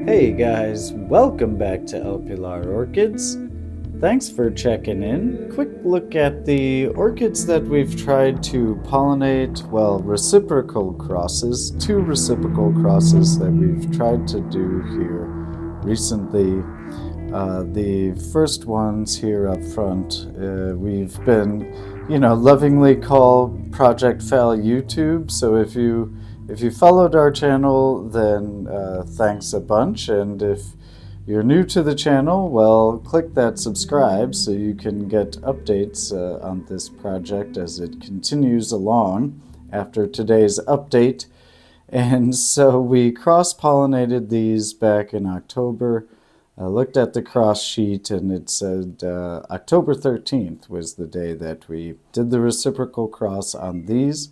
Hey guys, welcome back to El Pilar Orchids. Thanks for checking in. Quick look at the orchids that we've tried to pollinate. Well, reciprocal crosses, two reciprocal crosses that we've tried to do here recently. The first ones here up front, we've been, lovingly call Project Fal YouTube. So if you followed our channel, then thanks a bunch. And if you're new to the channel, well, click that subscribe so you can get updates on this project as it continues along after today's update. And so we cross-pollinated these back in October. I looked at the cross sheet and it said October 13th was the day that we did the reciprocal cross on these.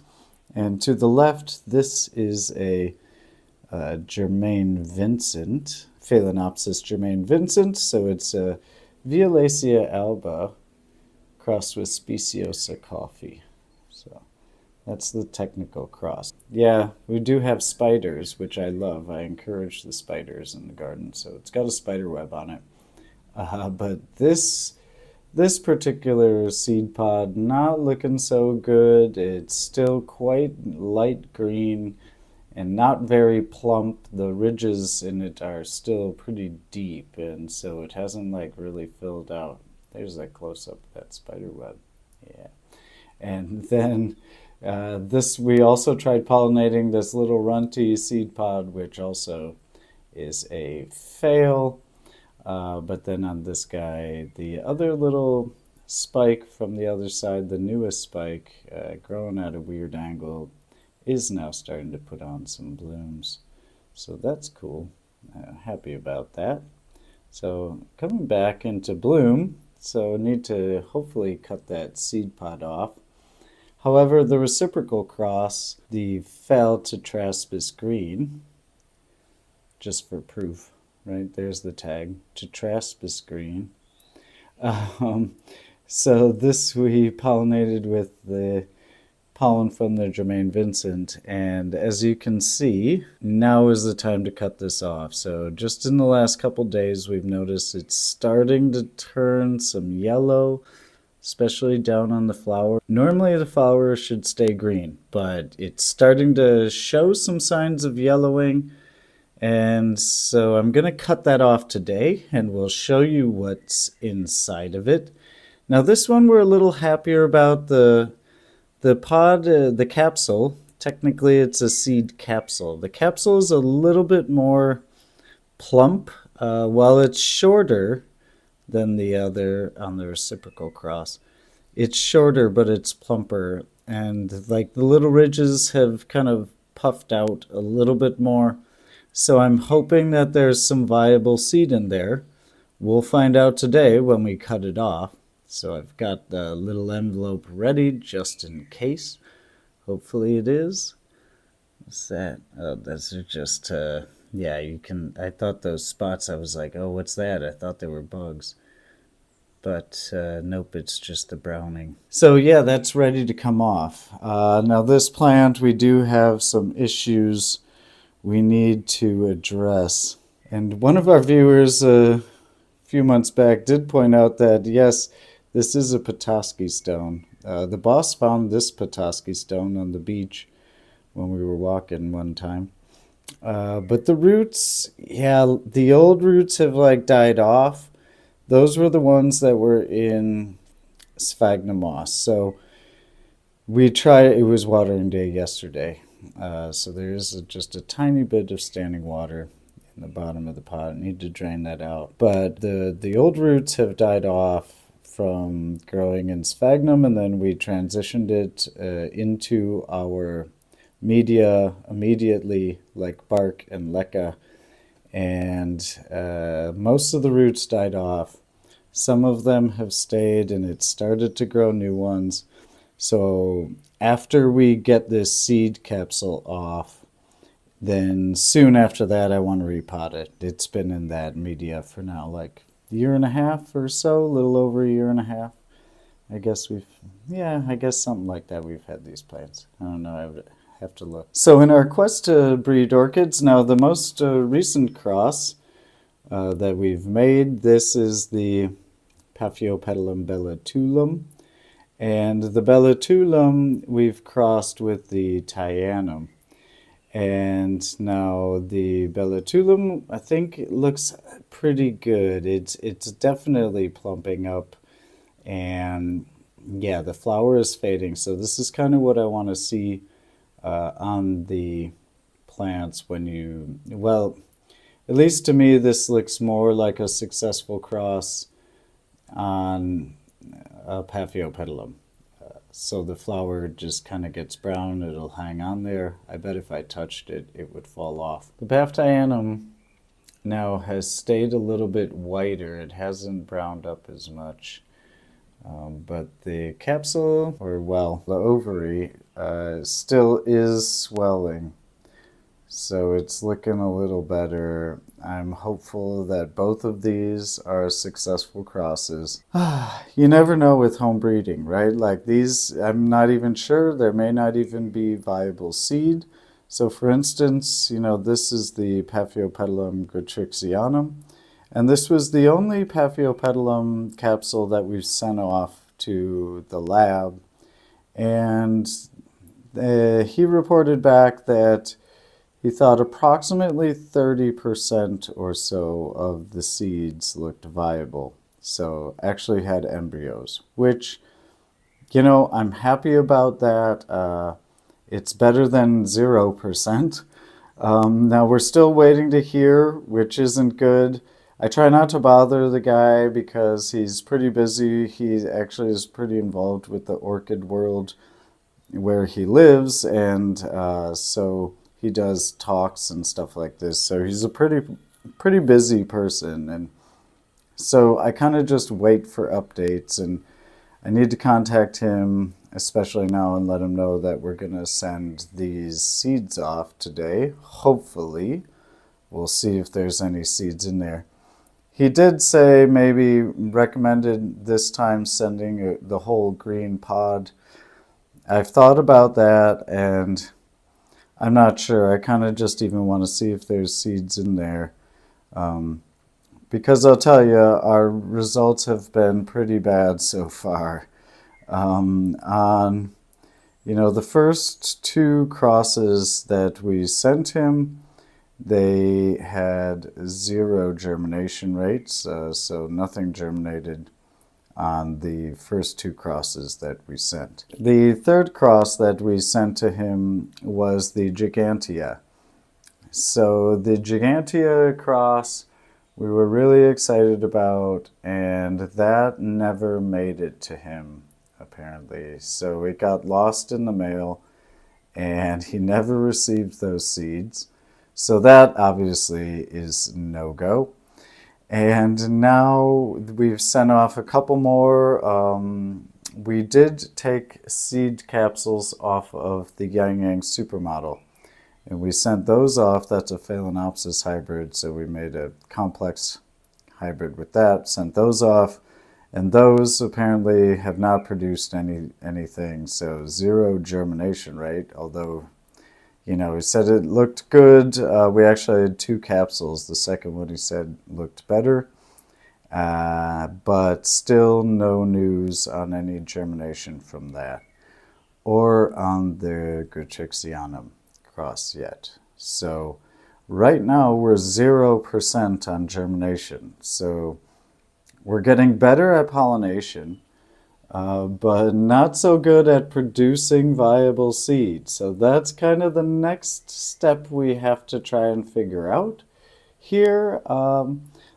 And to the left, this is a Germain Vincent, Phalaenopsis Germain Vincent. So it's a Violacea alba crossed with Speciosa coffee. So that's the technical cross. Yeah, we do have spiders, which I love. I encourage the spiders in the garden. So it's got a spider web on it. But this particular seed pod, not looking so good. It's still quite light green and not very plump. The ridges in it are still pretty deep, and so it hasn't like really filled out. There's that close-up of that spider web. Yeah. And then this, we also tried pollinating this little runty seed pod, which also is a fail. But then on this guy, the other little spike from the other side, the newest spike, growing at a weird angle, is now starting to put on some blooms. So that's cool. Happy about that. So coming back into bloom, so I need to hopefully cut that seed pod off. However, the reciprocal cross, the Phalaenopsis green, just for proof, right? There's the tag, Tetraspis green. So this we pollinated with the pollen from the Germain Vincent, and as you can see, now is the time to cut this off. So just in the last couple days, we've noticed it's starting to turn some yellow, especially down on the flower. Normally the flower should stay green, but it's starting to show some signs of yellowing. And so I'm going to cut that off today, and we'll show you what's inside of it. Now this one we're a little happier about. The pod, the capsule, technically it's a seed capsule. The capsule is a little bit more plump, while it's shorter than the other on the reciprocal cross. It's shorter, but it's plumper, and like the little ridges have kind of puffed out a little bit more. So I'm hoping that there's some viable seed in there. We'll find out today when we cut it off. So I've got the little envelope ready just in case. Hopefully it is. What's that? Oh, those are just, yeah, you can, I thought those spots, I was like, oh, what's that? I thought they were bugs. But nope, it's just the browning. So yeah, that's ready to come off. Now this plant, we do have some issues we need to address. And one of our viewers a few months back did point out that, yes, this is a Petoskey stone. The boss found this Petoskey stone on the beach when we were walking one time. But the roots, yeah, the old roots have like died off. Those were the ones that were in sphagnum moss. So we tried, it was watering day yesterday. So there's just a tiny bit of standing water in the bottom of the pot. I need to drain that out. But the old roots have died off from growing in sphagnum, and then we transitioned it into our media immediately, like bark and leca. And most of the roots died off. Some of them have stayed, and it started to grow new ones. So after we get this seed capsule off, then soon after that I want to repot it. It's been in that media for now like a year and a half or so, a little over a year and a half. I guess I guess something like that we've had these plants. I don't know, I would have to look. So in our quest to breed orchids, now the most recent cross that we've made. This is the Paphiopedilum bellatulum, and the bellatulum we've crossed with the Tyanum. And now the bellatulum, I think it looks pretty good. It's definitely plumping up, and yeah, the flower is fading. So this is kind of what I want to see on the plants when you, well, at least to me, this looks more like a successful cross on a Paphiopedilum. So the flower just kind of gets brown, it'll hang on there. I bet if I touched it, it would fall off. The Paphtyanum now has stayed a little bit whiter. It hasn't browned up as much. But the capsule, or well, the ovary, still is swelling. So it's looking a little better. I'm hopeful that both of these are successful crosses. You never know with home breeding, right? Like these, I'm not even sure. There may not even be viable seed. So for instance, you know, this is the Paphiopedilum gratrixianum. And this was the only Paphiopedilum capsule that we've sent off to the lab. And he reported back that he thought approximately 30% or so of the seeds looked viable. So actually had embryos, which, you know, I'm happy about that. It's better than 0%. Now we're still waiting to hear, which isn't good. I try not to bother the guy because he's pretty busy. He actually is pretty involved with the orchid world where he lives, and so he does talks and stuff like this. So he's a pretty busy person, and so I kind of just wait for updates, and I need to contact him, especially now, and let him know that we're going to send these seeds off today. Hopefully, we'll see if there's any seeds in there. He did say maybe recommended this time sending the whole green pod. I've thought about that, and I'm not sure. I kind of just even want to see if there's seeds in there. Because I'll tell you, our results have been pretty bad so far. On, you know, the first two crosses that we sent him, they had 0 germination rates, so nothing germinated on the first 2 crosses that we sent. The third cross that we sent to him was the Gigantea. So the Gigantea cross we were really excited about, and that never made it to him, apparently. So it got lost in the mail, and he never received those seeds. So that obviously is no-go. And now we've sent off a couple more. We did take seed capsules off of the Yang Yang Supermodel, and we sent those off. That's a Phalaenopsis hybrid, so we made a complex hybrid with that, sent those off, and those apparently have not produced anything, so 0 germination rate, although, you know, he said it looked good. We actually had 2 capsules. The second one he said looked better, but still no news on any germination from that, or on the Gratrixianum cross yet. So right now we're 0% on germination. So we're getting better at pollination, but not so good at producing viable seed. So that's kind of the next step we have to try and figure out here.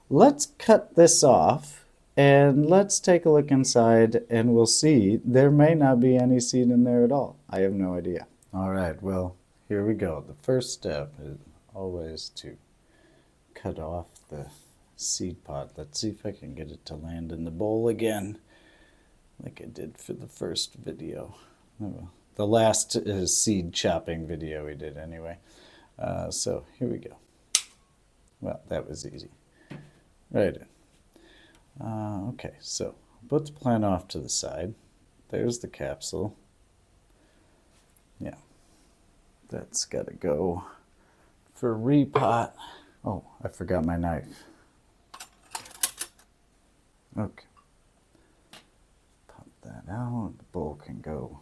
Let's cut this off and let's take a look inside, and we'll see. There may not be any seed in there at all. I have no idea. All right, well, here we go. The first step is always to cut off the seed pod. Let's see if I can get it to land in the bowl again, like I did for the first video. The last seed chopping video we did anyway. So here we go. Well, that was easy. Right in. Okay, so put the plant off to the side. There's the capsule. Yeah, that's got to go for repot. Oh, I forgot my knife. Okay. Pop that out. The bowl can go.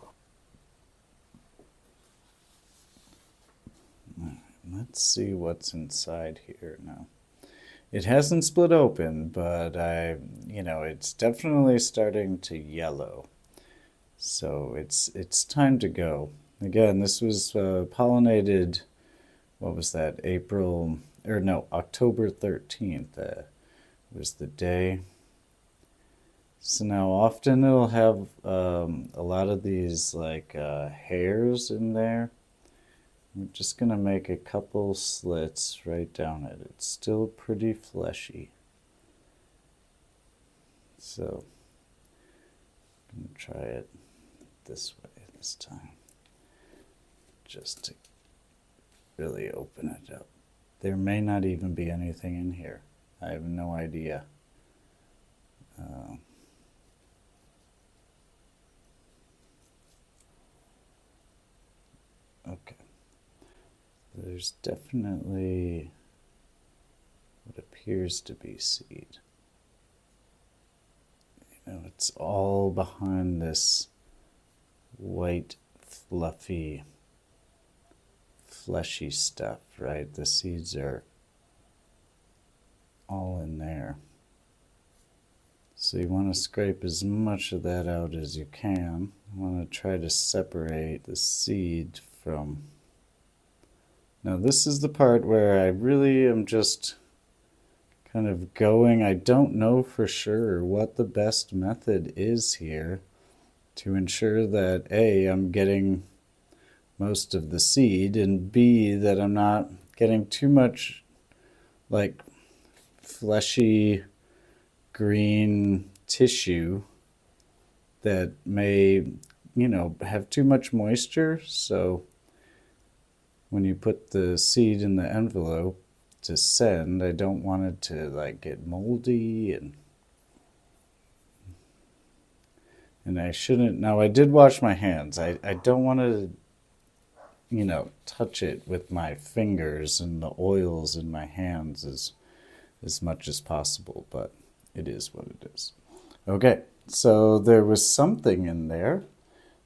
Let's see what's inside here now. It hasn't split open, but it's definitely starting to yellow. So it's time to go. Again, this was pollinated, what was that, October 13th was the day. So now often it'll have a lot of these like hairs in there. I'm just going to make a couple slits right down it. It's still pretty fleshy. So I'm going to try it this way this time, just to really open it up. There may not even be anything in here. I have no idea. Okay. There's definitely what appears to be seed. It's all behind this white, fluffy, fleshy stuff, right? The seeds are all in there. So you want to scrape as much of that out as you can. You want to try to separate the seed from... Now this is the part where I really am just kind of going. I don't know for sure what the best method is here to ensure that A, I'm getting most of the seed, and B, that I'm not getting too much like fleshy green tissue that may, have too much moisture. So when you put the seed in the envelope to send, I don't want it to like get moldy and I shouldn't. Now I did wash my hands. I don't want to, touch it with my fingers and the oils in my hands as much as possible, but it is what it is. Okay, so there was something in there.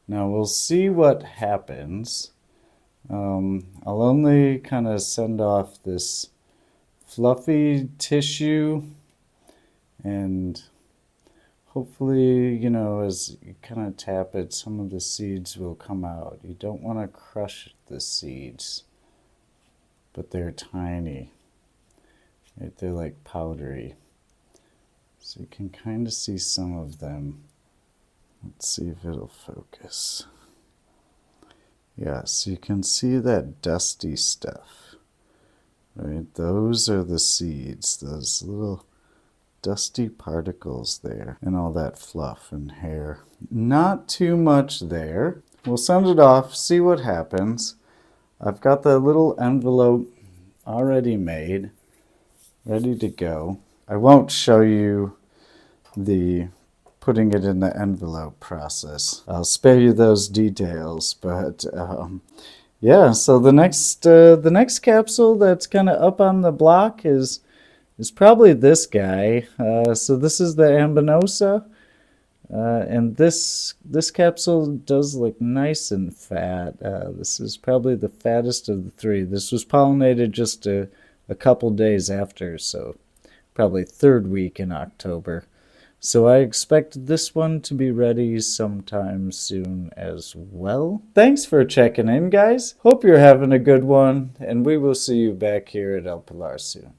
Now we'll see what happens. I'll only kind of send off this fluffy tissue, and hopefully, as you kind of tap it, some of the seeds will come out. You don't want to crush the seeds, but they're tiny. Right? They're like powdery. So you can kind of see some of them. Let's see if it'll focus. Yeah, so you can see that dusty stuff, right? Those are the seeds, those little dusty particles there, and all that fluff and hair. Not too much there. We'll send it off, see what happens. I've got the little envelope already made, ready to go. I won't show you the putting it in the envelope process. I'll spare you those details, but yeah, so the next capsule that's kind of up on the block is probably this guy. So this is the Ambinosa, and this capsule does look nice and fat. This is probably the fattest of the three. This was pollinated just a couple days after, so probably third week in October. So I expect this one to be ready sometime soon as well. Thanks for checking in, guys. Hope you're having a good one, and we will see you back here at El Pilar soon.